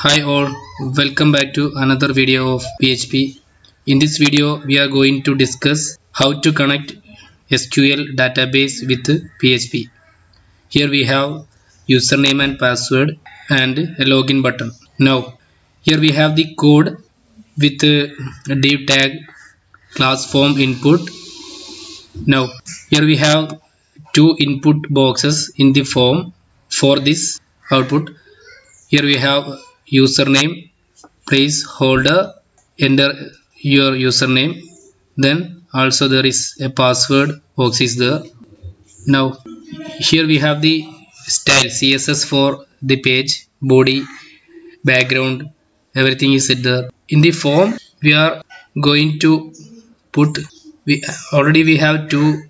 Hi all, welcome back to another video of PHP. In this video, we are going to discuss how to connect SQL database with PHP. Here we have username and password and a login button. Now, here we have the code with a div tag class form input. Now, here we have two input boxes in the form for this output. Here we have username, placeholder, enter your username, then also there is a password box is there. Now here we have the style CSS for the page, body, background, everything is set there. In the form we are going to put, we have two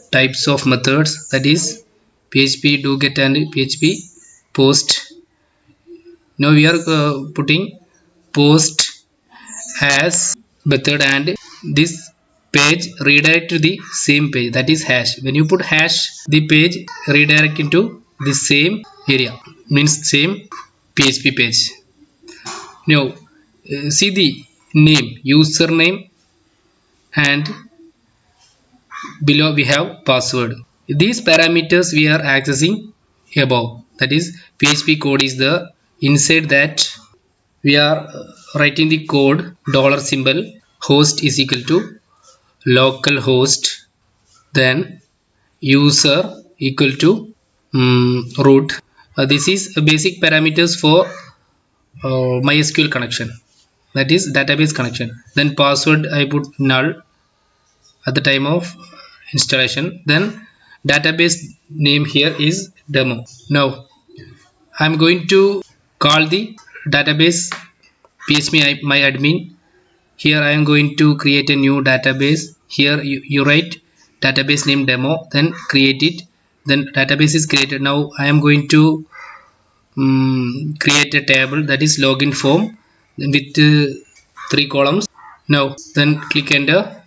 types of methods, that is PHP do get and PHP post. Now we are putting post as method, and this page redirect to the same page, that is hash. When you put hash, the page redirect into the same area, means same PHP page. Now see the name, username, and below we have password. These parameters we are accessing above, that is PHP code is the inside that we are writing the code dollar symbol host is equal to localhost, then user equal to root. This is basic parameters for MySQL connection, that is database connection. Then password I put null at the time of installation. Then database name here is demo. Now I'm going to call the database PHP my admin. Here I am going to create a new database. Here you write database name demo, then create it, then database is created. Now I am going to create a table, that is login form with 3 columns. Now then click enter,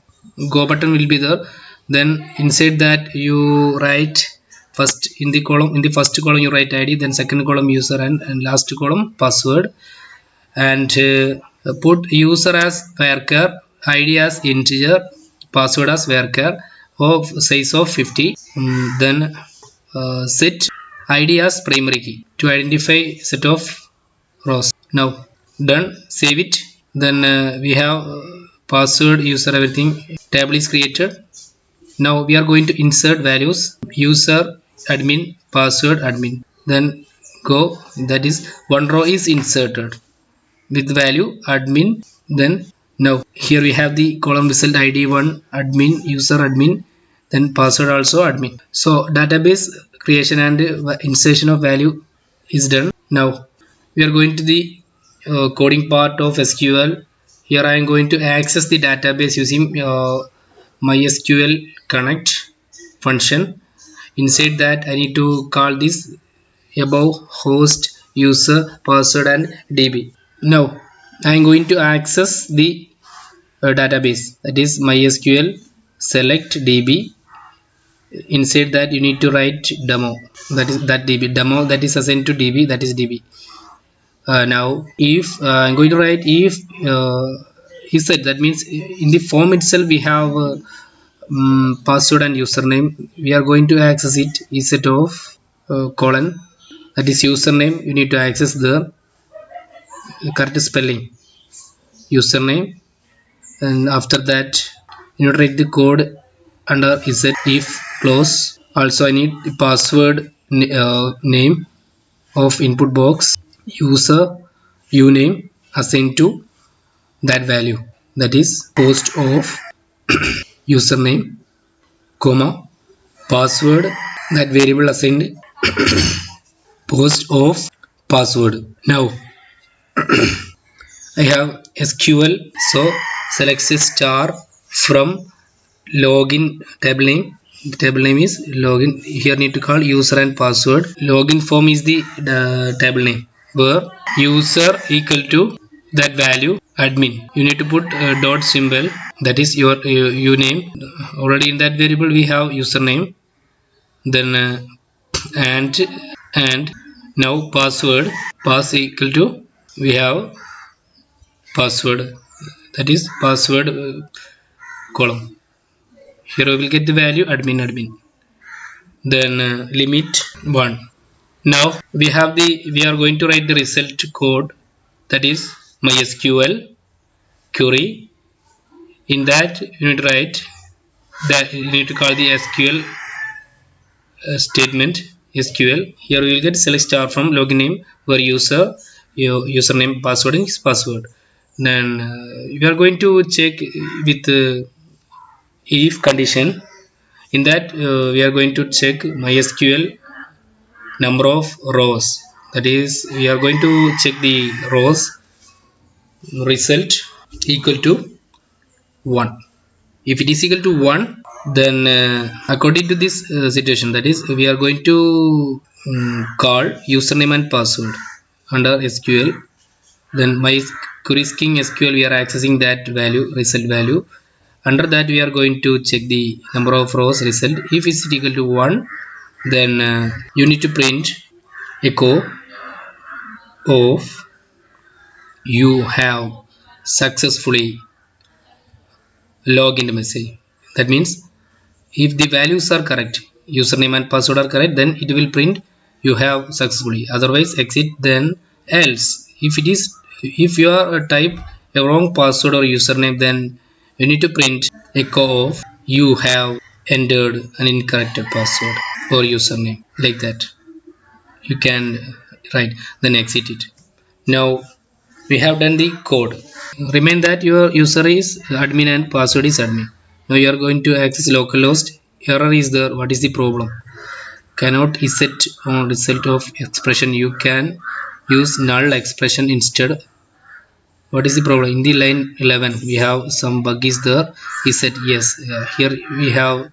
go button will be there. Then inside that you write first in the column, in the first column you write ID, then second column user, and last column password, and put user as varchar, id as integer, password as varchar of size of 50. Then set id as primary key to identify set of rows. Now done, save it. Then we have password, user, everything, table is created. Now we are going to insert values, user admin, password admin, then go, that is one row is inserted with value admin. Then now here we have the column result id 1 admin, user admin, then password also admin. So database creation and insertion of value is done. Now we are going to the coding part of SQL. Here I am going to access the database using MySQL connect function. Inside that I need to call this above host, user, password, and db. Now I am going to access the database, that is MySQL select db. Inside that you need to write demo, that is that db demo, that is assigned to db, that is db. Now if I'm going to write if he said, that means in the form itself we have password and username. We are going to access it instead of colon, that is username you need to access the correct spelling username, and after that you need to write the code under is if close. Also I need the password name of input box, user uname assigned to that value, that is post of username, comma password, that variable assigned post of password. Now I have SQL, so select a star from login table name. The table name is login. Here need to call user and password. Login form is the table name, where user equal to that value admin. You need to put dot symbol, that is your name. Already in that variable we have username, then and now password, pass equal to we have password, that is password column. Here we will get the value admin, then limit 1. Now we are going to write the result code, that is MySQL query. In that you need to write that, you need to call the SQL statement SQL. Here we will get select star from login name where your username password is password. Then we are going to check with if condition. In that we are going to check MySQL number of rows, that is we are going to check the rows result equal to 1. If it is equal to 1, then according to this situation, that is we are going to call username and password under SQL. Then my query string SQL, we are accessing that value, result value. Under that we are going to check the number of rows result. If it's equal to 1, then you need to print echo of you have successfully logged in message. That means if the values are correct, username and password are correct, then it will print you have successfully, otherwise exit. Then else, if you are type a wrong password or username, then you need to print echo of you have entered an incorrect password or username, like that you can write, then exit it. Now we have done the code. Remind that your user is admin and password is admin. Now you are going to access localhost. Error is there. What is the problem? Cannot set on result of expression. You can use null expression instead. What is the problem? In the line 11 we have some bug is there. He said yes. Here we have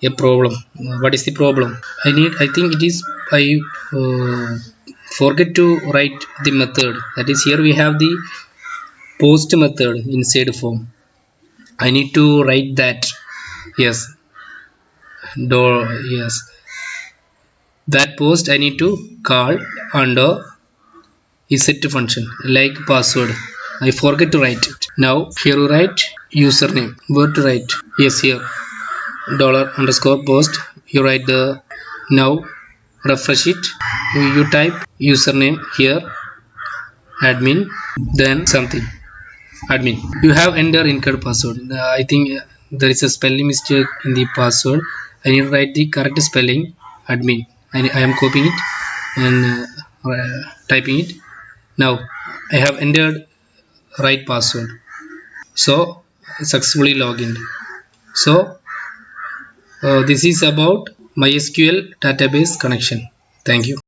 a problem. What is the problem? I think it is I forget to write the method. That is, here we have the post method inside form. I need to write that. Yes, yes, that post I need to call under set function like password. I forget to write it. Now here you write username. Where to write? Yes, here $_post. You write the. Now refresh it. You type username here admin, then something admin. You have entered incorrect password. I think there is a spelling mistake in the password. I need to write the correct spelling admin. I am copying it and typing it. Now I have entered right password, so successfully logged. So this is about MySQL database connection. Thank you.